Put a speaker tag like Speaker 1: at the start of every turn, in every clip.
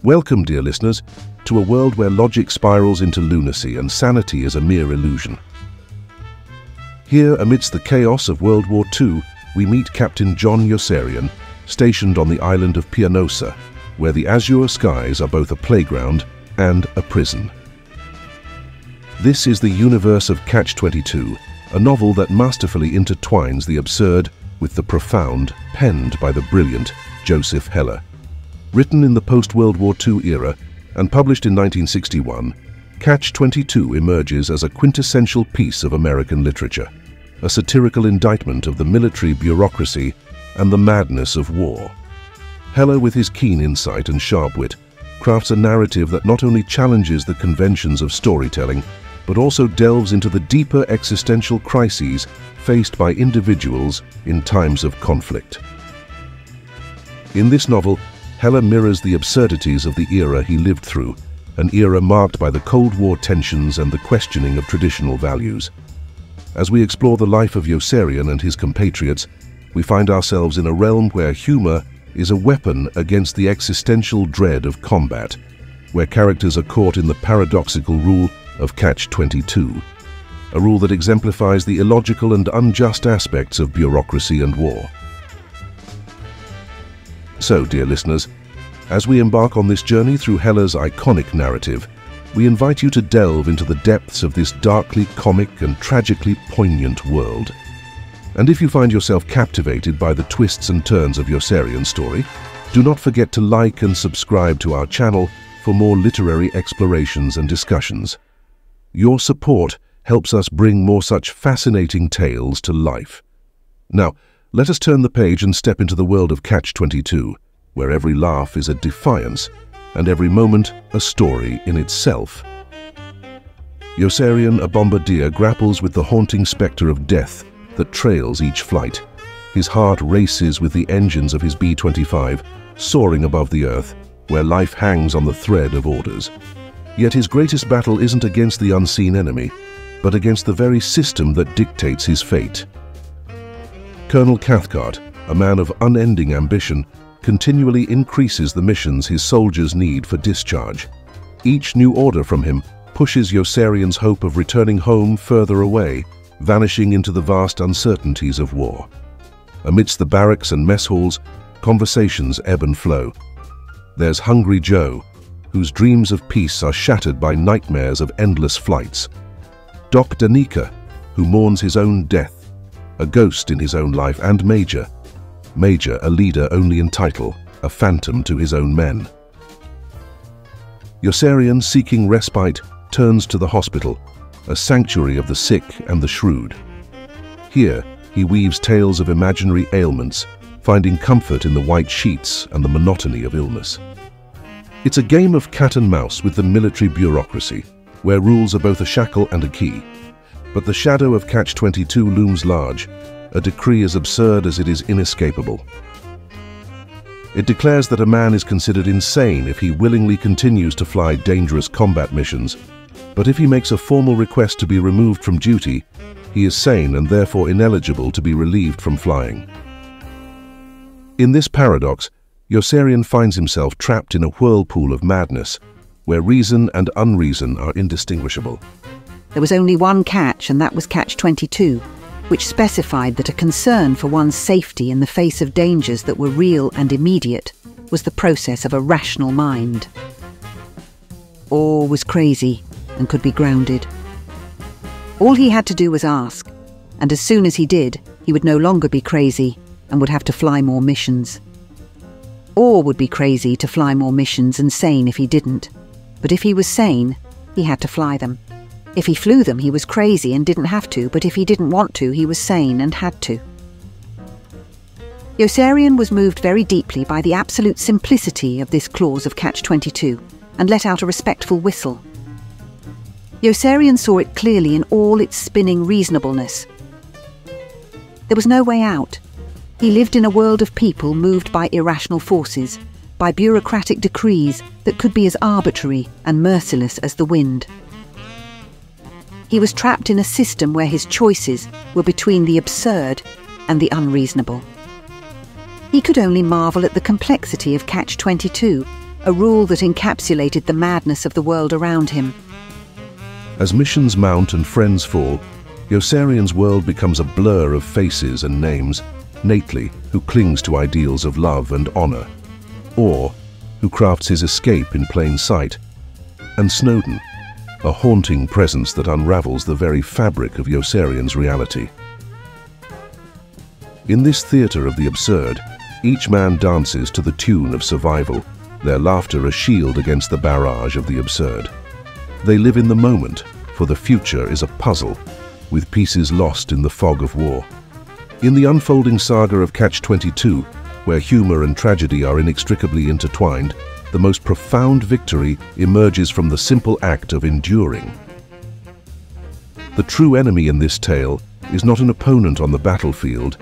Speaker 1: Welcome, dear listeners, to a world where logic spirals into lunacy and sanity is a mere illusion. Here, amidst the chaos of World War II, we meet Captain John Yossarian, stationed on the island of Pianosa, where the azure skies are both a playground and a prison. This is the universe of Catch-22, a novel that masterfully intertwines the absurd with the profound, penned by the brilliant Joseph Heller. Written in the post-World War II era and published in 1961, Catch-22 emerges as a quintessential piece of American literature, a satirical indictment of the military bureaucracy and the madness of war. Heller, with his keen insight and sharp wit, crafts a narrative that not only challenges the conventions of storytelling, but also delves into the deeper existential crises faced by individuals in times of conflict. In this novel, Heller mirrors the absurdities of the era he lived through, an era marked by the Cold War tensions and the questioning of traditional values. As we explore the life of Yossarian and his compatriots, we find ourselves in a realm where humor is a weapon against the existential dread of combat, where characters are caught in the paradoxical rule of Catch-22, a rule that exemplifies the illogical and unjust aspects of bureaucracy and war. So, dear listeners, as we embark on this journey through Heller's iconic narrative, we invite you to delve into the depths of this darkly comic and tragically poignant world. And if you find yourself captivated by the twists and turns of Yossarian's story, do not forget to like and subscribe to our channel for more literary explorations and discussions. Your support helps us bring more such fascinating tales to life. Now, let us turn the page and step into the world of Catch-22, where every laugh is a defiance and every moment a story in itself. Yossarian, a bombardier, grapples with the haunting spectre of death that trails each flight. His heart races with the engines of his B-25, soaring above the earth, where life hangs on the thread of orders. Yet his greatest battle isn't against the unseen enemy, but against the very system that dictates his fate. Colonel Cathcart, a man of unending ambition, continually increases the missions his soldiers need for discharge. Each new order from him pushes Yossarian's hope of returning home further away, vanishing into the vast uncertainties of war. Amidst the barracks and mess halls, conversations ebb and flow. There's Hungry Joe, whose dreams of peace are shattered by nightmares of endless flights. Doc Danica, who mourns his own death, a ghost in his own life, and Major, a leader only in title, a phantom to his own men. Yossarian, seeking respite, turns to the hospital, a sanctuary of the sick and the shrewd. Here, he weaves tales of imaginary ailments, finding comfort in the white sheets and the monotony of illness. It's a game of cat and mouse with the military bureaucracy, where rules are both a shackle and a key. But the shadow of Catch-22 looms large, a decree as absurd as it is inescapable. It declares that a man is considered insane if he willingly continues to fly dangerous combat missions, but if he makes a formal request to be removed from duty, he is sane and therefore ineligible to be relieved from flying. In this paradox, Yossarian finds himself trapped in a whirlpool of madness, where reason and unreason are indistinguishable.
Speaker 2: There was only one catch, and that was Catch-22, which specified that a concern for one's safety in the face of dangers that were real and immediate was the process of a rational mind. Orr was crazy and could be grounded. All he had to do was ask, and as soon as he did, he would no longer be crazy and would have to fly more missions. Orr would be crazy to fly more missions and sane if he didn't, but if he was sane, he had to fly them. If he flew them, he was crazy and didn't have to, but if he didn't want to, he was sane and had to. Yossarian was moved very deeply by the absolute simplicity of this clause of Catch-22 and let out a respectful whistle. Yossarian saw it clearly in all its spinning reasonableness. There was no way out. He lived in a world of people moved by irrational forces, by bureaucratic decrees that could be as arbitrary and merciless as the wind. He was trapped in a system where his choices were between the absurd and the unreasonable. He could only marvel at the complexity of Catch-22 a rule that encapsulated the madness of the world around him.
Speaker 1: As missions mount and friends fall, Yossarian's world becomes a blur of faces and names. Nately, who clings to ideals of love and honor, Or, who crafts his escape in plain sight, and Snowden, a haunting presence that unravels the very fabric of Yossarian's reality. In this theater of the absurd, each man dances to the tune of survival, their laughter a shield against the barrage of the absurd. They live in the moment, for the future is a puzzle, with pieces lost in the fog of war. In the unfolding saga of Catch-22, where humor and tragedy are inextricably intertwined, the most profound victory emerges from the simple act of enduring. The true enemy in this tale is not an opponent on the battlefield,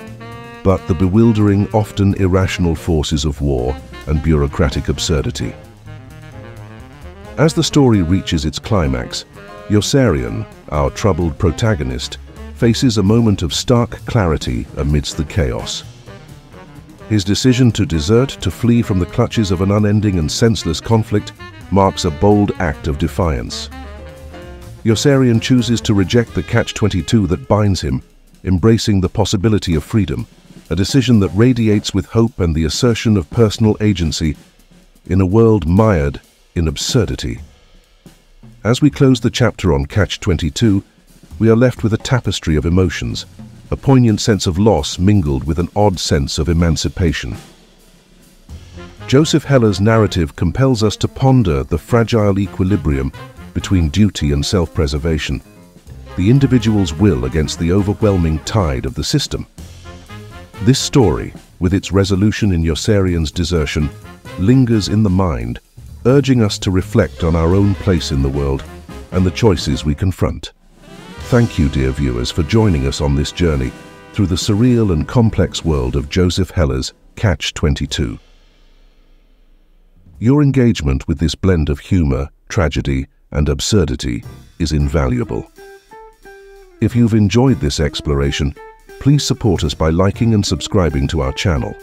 Speaker 1: but the bewildering, often irrational forces of war and bureaucratic absurdity. As the story reaches its climax, Yossarian, our troubled protagonist, faces a moment of stark clarity amidst the chaos. His decision to desert, to flee from the clutches of an unending and senseless conflict, marks a bold act of defiance. Yossarian chooses to reject the Catch-22 that binds him, embracing the possibility of freedom, a decision that radiates with hope and the assertion of personal agency in a world mired in absurdity. As we close the chapter on Catch-22, we are left with a tapestry of emotions, a poignant sense of loss mingled with an odd sense of emancipation. Joseph Heller's narrative compels us to ponder the fragile equilibrium between duty and self-preservation, the individual's will against the overwhelming tide of the system. This story, with its resolution in Yossarian's desertion, lingers in the mind, urging us to reflect on our own place in the world and the choices we confront. Thank you, dear viewers, for joining us on this journey through the surreal and complex world of Joseph Heller's Catch-22. Your engagement with this blend of humor, tragedy, and absurdity is invaluable. If you've enjoyed this exploration, please support us by liking and subscribing to our channel.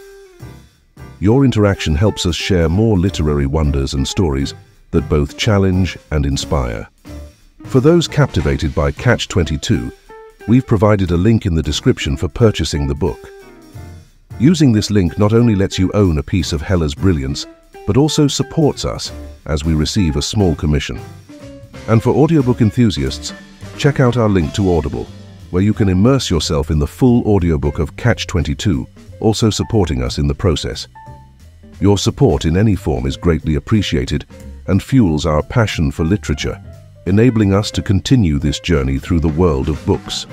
Speaker 1: Your interaction helps us share more literary wonders and stories that both challenge and inspire. For those captivated by Catch-22, we've provided a link in the description for purchasing the book. Using this link not only lets you own a piece of Heller's brilliance, but also supports us as we receive a small commission. And for audiobook enthusiasts, check out our link to Audible, where you can immerse yourself in the full audiobook of Catch-22, also supporting us in the process. Your support in any form is greatly appreciated and fuels our passion for literature, enabling us to continue this journey through the world of books.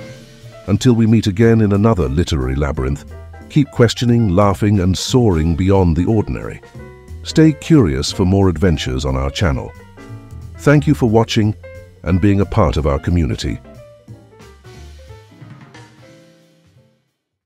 Speaker 1: Until we meet again in another literary labyrinth, keep questioning, laughing, and soaring beyond the ordinary. Stay curious for more adventures on our channel. Thank you for watching and being a part of our community.